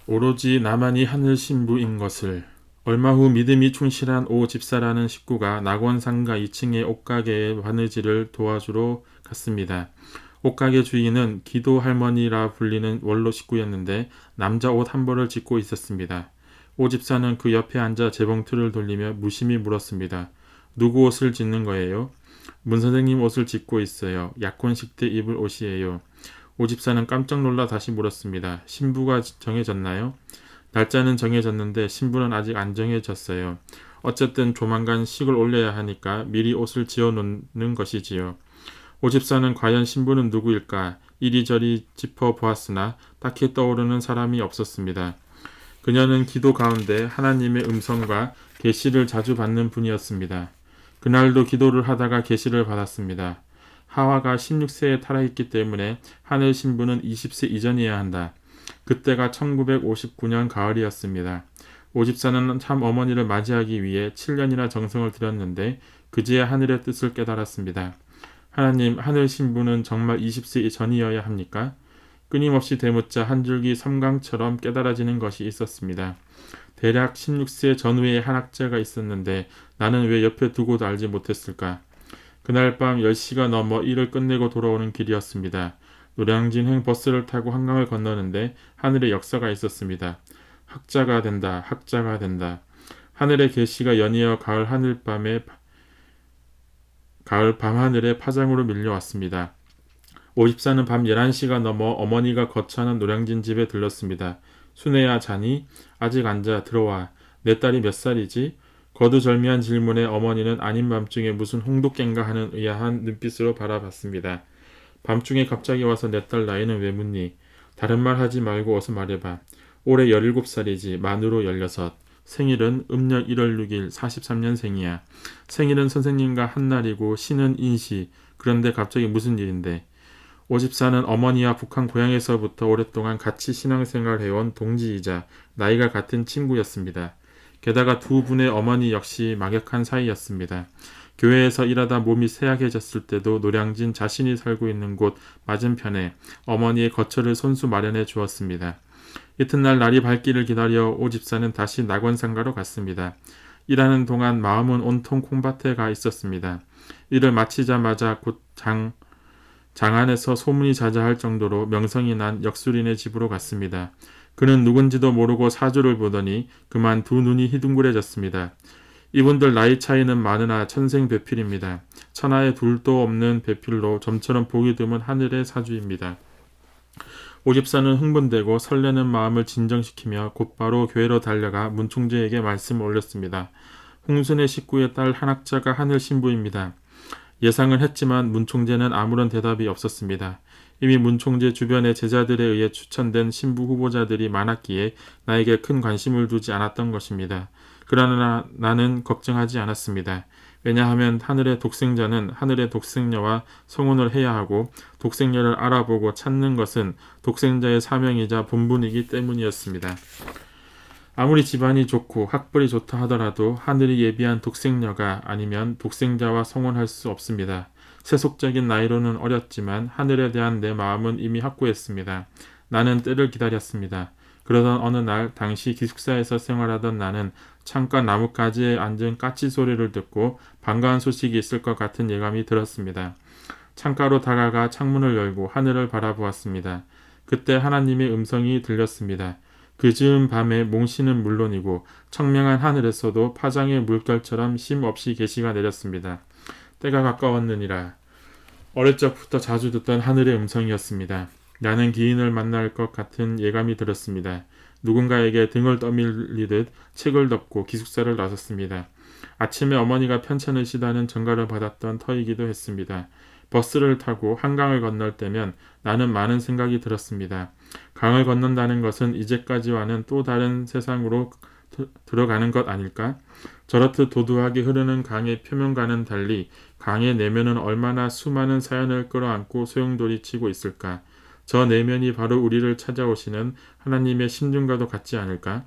오로지 나만이 하늘 신부인 것을. 얼마 후 믿음이 충실한 오 집사라는 식구가 낙원상가 2층의 옷가게의 바느질을 도와주러 갔습니다. 옷가게 주인은 기도 할머니라 불리는 원로 식구였는데 남자 옷 한 벌을 짓고 있었습니다. 오 집사는 그 옆에 앉아 재봉틀을 돌리며 무심히 물었습니다. 누구 옷을 짓는 거예요? 문 선생님 옷을 짓고 있어요. 약혼식 때 입을 옷이에요. 오 집사는 깜짝 놀라 다시 물었습니다. 신부가 정해졌나요? 날짜는 정해졌는데 신부는 아직 안 정해졌어요. 어쨌든 조만간 식을 올려야 하니까 미리 옷을 지어 놓는 것이지요. 오 집사는 과연 신부는 누구일까? 이리저리 짚어보았으나 딱히 떠오르는 사람이 없었습니다. 그녀는 기도 가운데 하나님의 음성과 계시를 자주 받는 분이었습니다. 그날도 기도를 하다가 계시를 받았습니다. 하와가 16세에 타락했기 때문에 하늘 신부는 20세 이전이어야 한다. 그때가 1959년 가을이었습니다. 오 집사는 참 어머니를 맞이하기 위해 7년이나 정성을 들였는데 그제야 하늘의 뜻을 깨달았습니다. 하나님, 하늘 신부는 정말 20세 전이어야 합니까? 끊임없이 되묻자 한 줄기 섬광처럼 깨달아지는 것이 있었습니다. 대략 16세 전후에 한 학자가 있었는데 나는 왜 옆에 두고도 알지 못했을까? 그날 밤 10시가 넘어 일을 끝내고 돌아오는 길이었습니다. 노량진행 버스를 타고 한강을 건너는데 하늘에 역사가 있었습니다. 학자가 된다, 학자가 된다. 하늘의 계시가 연이어 가을 밤하늘에 파장으로 밀려왔습니다. 오집사는 밤 11시가 넘어 어머니가 거처하는 노량진 집에 들렀습니다. 순애야 자니? 아직 앉아 들어와. 내 딸이 몇 살이지? 거두절미한 질문에 어머니는 아닌 밤중에 무슨 홍두깨인가 하는 의아한 눈빛으로 바라봤습니다. 밤중에 갑자기 와서 내 딸 나이는 왜 묻니? 다른 말 하지 말고 어서 말해봐. 올해 17살이지 만으로 16. 생일은 음력 1월 6일 43년생이야. 생일은 선생님과 한날이고 시는 인시. 그런데 갑자기 무슨 일인데? 오집사는 어머니와 북한 고향에서부터 오랫동안 같이 신앙생활해온 동지이자 나이가 같은 친구였습니다. 게다가 두 분의 어머니 역시 막역한 사이였습니다. 교회에서 일하다 몸이 쇠약해졌을 때도 노량진 자신이 살고 있는 곳 맞은편에 어머니의 거처를 손수 마련해 주었습니다. 이튿날 날이 밝기를 기다려 오 집사는 다시 낙원상가로 갔습니다. 일하는 동안 마음은 온통 콩밭에 가 있었습니다. 일을 마치자마자 곧 장안에서 소문이 자자할 정도로 명성이 난 역술인의 집으로 갔습니다. 그는 누군지도 모르고 사주를 보더니 그만 두 눈이 희둥그레졌습니다. 이분들 나이 차이는 많으나 천생배필입니다. 천하에 둘도 없는 배필로 점처럼 보기 드문 하늘의 사주입니다. 오집사는 흥분되고 설레는 마음을 진정시키며 곧바로 교회로 달려가 문총재에게 말씀을 올렸습니다. 홍순의 식구의 딸 한학자가 하늘 신부입니다. 예상을 했지만 문총재는 아무런 대답이 없었습니다. 이미 문총재 주변의 제자들에 의해 추천된 신부 후보자들이 많았기에 나에게 큰 관심을 두지 않았던 것입니다. 그러나 나는 걱정하지 않았습니다. 왜냐하면 하늘의 독생자는 하늘의 독생녀와 성혼을 해야 하고 독생녀를 알아보고 찾는 것은 독생자의 사명이자 본분이기 때문이었습니다. 아무리 집안이 좋고 학벌이 좋다 하더라도 하늘이 예비한 독생녀가 아니면 독생자와 성혼할 수 없습니다. 세속적인 나이로는 어렸지만 하늘에 대한 내 마음은 이미 확고했습니다. 나는 때를 기다렸습니다. 그러던 어느 날 당시 기숙사에서 생활하던 나는 창가 나뭇가지에 앉은 까치 소리를 듣고 반가운 소식이 있을 것 같은 예감이 들었습니다. 창가로 다가가 창문을 열고 하늘을 바라보았습니다. 그때 하나님의 음성이 들렸습니다. 그 즈음 밤에 몽시는 물론이고 청명한 하늘에서도 파장의 물결처럼 쉼없이 계시가 내렸습니다. 때가 가까웠느니라. 어릴 적부터 자주 듣던 하늘의 음성이었습니다. 나는 기인을 만날 것 같은 예감이 들었습니다. 누군가에게 등을 떠밀리듯 책을 덮고 기숙사를 나섰습니다. 아침에 어머니가 편찮을 시다는 전가를 받았던 터이기도 했습니다. 버스를 타고 한강을 건널 때면 나는 많은 생각이 들었습니다. 강을 건넌다는 것은 이제까지와는 또 다른 세상으로 들어가는 것 아닐까? 저렇듯 도도하게 흐르는 강의 표면과는 달리 강의 내면은 얼마나 수많은 사연을 끌어안고 소용돌이치고 있을까? 저 내면이 바로 우리를 찾아오시는 하나님의 심중과도 같지 않을까?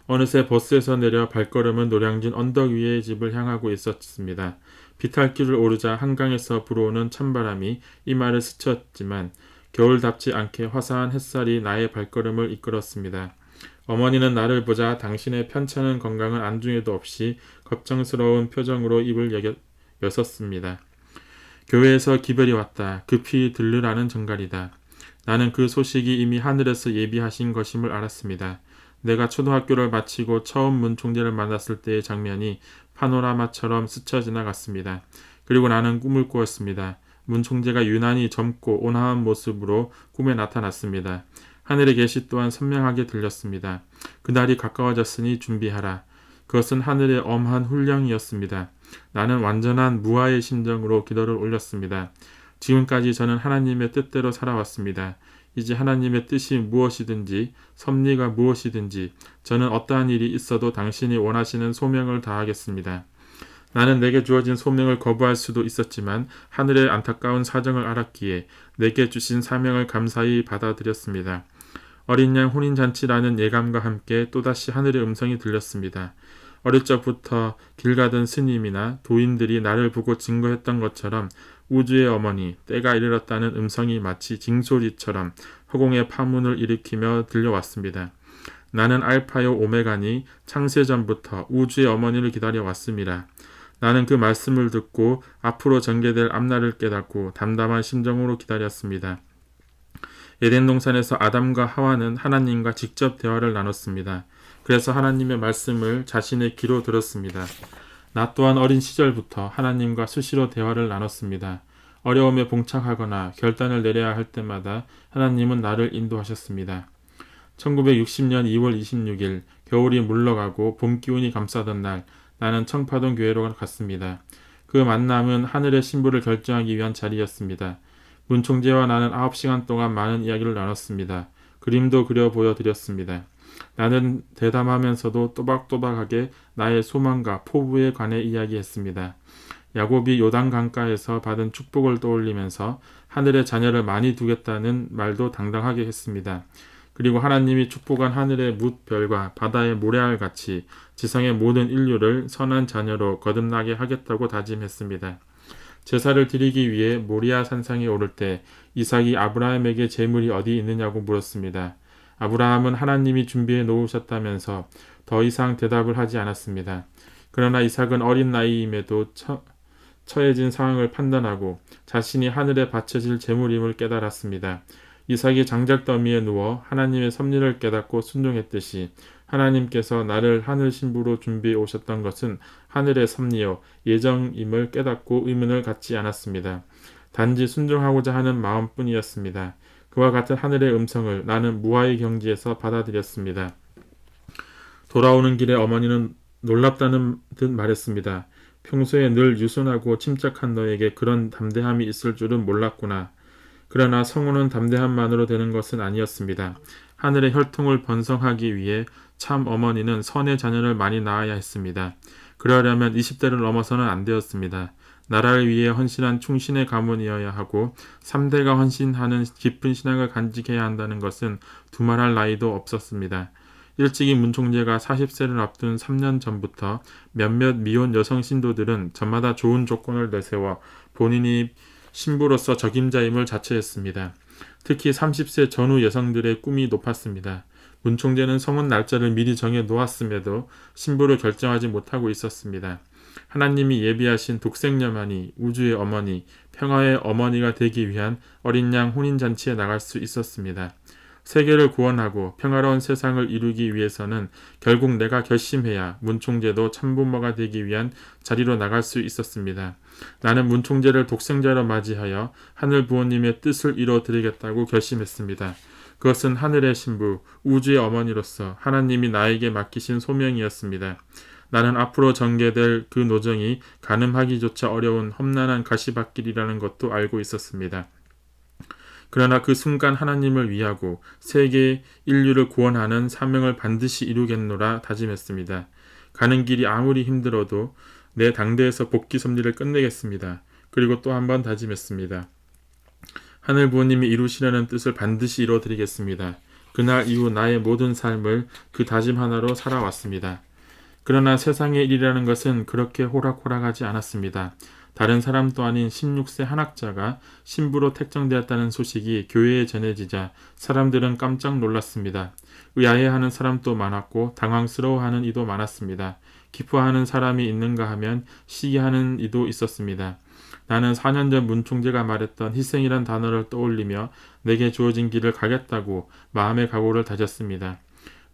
어느새 버스에서 내려 발걸음은 노량진 언덕 위의 집을 향하고 있었습니다. 비탈길을 오르자 한강에서 불어오는 찬바람이 이마를 스쳤지만 겨울답지 않게 화사한 햇살이 나의 발걸음을 이끌었습니다. 어머니는 나를 보자 당신의 편찮은 건강은 안중에도 없이 걱정스러운 표정으로 입을 여섰습니다. 교회에서 기별이 왔다. 급히 들르라는 전갈이다. 나는 그 소식이 이미 하늘에서 예비하신 것임을 알았습니다. 내가 초등학교를 마치고 처음 문총재를 만났을 때의 장면이 파노라마처럼 스쳐 지나갔습니다. 그리고 나는 꿈을 꾸었습니다. 문총재가 유난히 젊고 온화한 모습으로 꿈에 나타났습니다. 하늘의 계시 또한 선명하게 들렸습니다. 그날이 가까워졌으니 준비하라. 그것은 하늘의 엄한 훈령이었습니다. 나는 완전한 무아의 심정으로 기도를 올렸습니다. 지금까지 저는 하나님의 뜻대로 살아왔습니다. 이제 하나님의 뜻이 무엇이든지 섭리가 무엇이든지 저는 어떠한 일이 있어도 당신이 원하시는 소명을 다하겠습니다. 나는 내게 주어진 소명을 거부할 수도 있었지만 하늘의 안타까운 사정을 알았기에 내게 주신 사명을 감사히 받아들였습니다. 어린 양 혼인잔치라는 예감과 함께 또다시 하늘의 음성이 들렸습니다. 어릴 적부터 길 가던 스님이나 도인들이 나를 보고 증거했던 것처럼 우주의 어머니, 때가 이르렀다는 음성이 마치 징소리처럼 허공의 파문을 일으키며 들려왔습니다. 나는 알파요 오메가니 창세전부터 우주의 어머니를 기다려왔습니다. 나는 그 말씀을 듣고 앞으로 전개될 앞날을 깨닫고 담담한 심정으로 기다렸습니다. 에덴 동산에서 아담과 하와는 하나님과 직접 대화를 나눴습니다. 그래서 하나님의 말씀을 자신의 귀로 들었습니다. 나 또한 어린 시절부터 하나님과 수시로 대화를 나눴습니다. 어려움에 봉착하거나 결단을 내려야 할 때마다 하나님은 나를 인도하셨습니다. 1960년 2월 26일 겨울이 물러가고 봄 기운이 감싸던 날 나는 청파동 교회로 갔습니다. 그 만남은 하늘의 신부를 결정하기 위한 자리였습니다. 문총재와 나는 9시간 동안 많은 이야기를 나눴습니다. 그림도 그려 보여드렸습니다. 나는 대담하면서도 또박또박하게 나의 소망과 포부에 관해 이야기했습니다. 야곱이 요단 강가에서 받은 축복을 떠올리면서 하늘의 자녀를 많이 두겠다는 말도 당당하게 했습니다. 그리고 하나님이 축복한 하늘의 뭇별과 바다의 모래알 같이 지상의 모든 인류를 선한 자녀로 거듭나게 하겠다고 다짐했습니다. 제사를 드리기 위해 모리아 산상에 오를 때 이삭이 아브라함에게 재물이 어디 있느냐고 물었습니다. 아브라함은 하나님이 준비해 놓으셨다면서 더 이상 대답을 하지 않았습니다. 그러나 이삭은 어린 나이임에도 처해진 상황을 판단하고 자신이 하늘에 바쳐질 재물임을 깨달았습니다. 이삭이 장작더미에 누워 하나님의 섭리를 깨닫고 순종했듯이 하나님께서 나를 하늘 신부로 준비해 오셨던 것은 하늘의 섭리요 예정임을 깨닫고 의문을 갖지 않았습니다. 단지 순종하고자 하는 마음뿐이었습니다. 그와 같은 하늘의 음성을 나는 무아의 경지에서 받아들였습니다. 돌아오는 길에 어머니는 놀랍다는 듯 말했습니다. 평소에 늘 유순하고 침착한 너에게 그런 담대함이 있을 줄은 몰랐구나. 그러나 성호는 담대함만으로 되는 것은 아니었습니다. 하늘의 혈통을 번성하기 위해 참 어머니는 선의 자녀를 많이 낳아야 했습니다. 그러려면 20대를 넘어서는 안 되었습니다. 나라를 위해 헌신한 충신의 가문이어야 하고 3대가 헌신하는 깊은 신앙을 간직해야 한다는 것은 두말할 나이도 없었습니다. 일찍이 문총재가 40세를 앞둔 3년 전부터 몇몇 미혼 여성 신도들은 저마다 좋은 조건을 내세워 본인이 신부로서 적임자임을 자처했습니다. 특히 30세 전후 여성들의 꿈이 높았습니다. 문총재는 성혼 날짜를 미리 정해 놓았음에도 신부를 결정하지 못하고 있었습니다. 하나님이 예비하신 독생녀만이 우주의 어머니, 평화의 어머니가 되기 위한 어린 양 혼인잔치에 나갈 수 있었습니다. 세계를 구원하고 평화로운 세상을 이루기 위해서는 결국 내가 결심해야 문총재도 참부모가 되기 위한 자리로 나갈 수 있었습니다. 나는 문총재를 독생자로 맞이하여 하늘 부모님의 뜻을 이뤄드리겠다고 결심했습니다. 그것은 하늘의 신부, 우주의 어머니로서 하나님이 나에게 맡기신 소명이었습니다. 나는 앞으로 전개될 그 노정이 가늠하기조차 어려운 험난한 가시밭길이라는 것도 알고 있었습니다. 그러나 그 순간 하나님을 위하고 세계 인류를 구원하는 사명을 반드시 이루겠노라 다짐했습니다. 가는 길이 아무리 힘들어도 내 당대에서 복귀 섭리를 끝내겠습니다. 그리고 또 한 번 다짐했습니다. 하늘 부모님이 이루시려는 뜻을 반드시 이뤄드리겠습니다. 그날 이후 나의 모든 삶을 그 다짐 하나로 살아왔습니다. 그러나 세상의 일이라는 것은 그렇게 호락호락하지 않았습니다. 다른 사람도 아닌 16세 한 학자가 신부로 택정되었다는 소식이 교회에 전해지자 사람들은 깜짝 놀랐습니다. 의아해하는 사람도 많았고 당황스러워하는 이도 많았습니다. 기뻐하는 사람이 있는가 하면 시기하는 이도 있었습니다. 나는 4년 전 문총재가 말했던 희생이란 단어를 떠올리며 내게 주어진 길을 가겠다고 마음의 각오를 다졌습니다.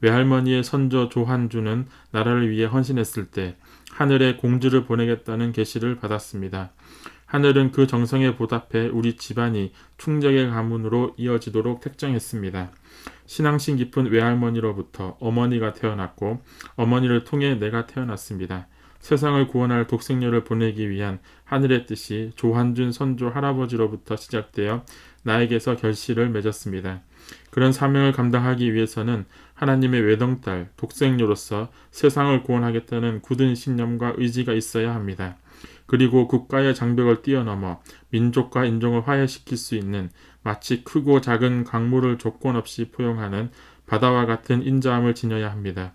외할머니의 선조 조한주는 나라를 위해 헌신했을 때 하늘에 공주를 보내겠다는 계시를 받았습니다. 하늘은 그 정성에 보답해 우리 집안이 충정의 가문으로 이어지도록 택정했습니다. 신앙심 깊은 외할머니로부터 어머니가 태어났고 어머니를 통해 내가 태어났습니다. 세상을 구원할 독생녀를 보내기 위한 하늘의 뜻이 조한준 선조 할아버지로부터 시작되어 나에게서 결실을 맺었습니다. 그런 사명을 감당하기 위해서는 하나님의 외동딸, 독생녀로서 세상을 구원하겠다는 굳은 신념과 의지가 있어야 합니다. 그리고 국가의 장벽을 뛰어넘어 민족과 인종을 화해시킬 수 있는 마치 크고 작은 강물을 조건 없이 포용하는 바다와 같은 인자함을 지녀야 합니다.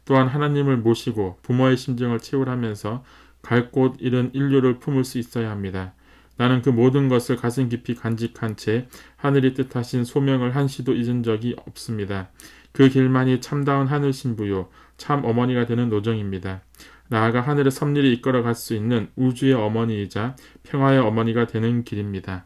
또한 하나님을 모시고 부모의 심정을 채울하면서 갈 곳 잃은 인류를 품을 수 있어야 합니다. 나는 그 모든 것을 가슴 깊이 간직한 채 하늘이 뜻하신 소명을 한시도 잊은 적이 없습니다. 그 길만이 참다운 하늘 신부요, 참 어머니가 되는 노정입니다. 나아가 하늘의 섭리를 이끌어갈 수 있는 우주의 어머니이자 평화의 어머니가 되는 길입니다.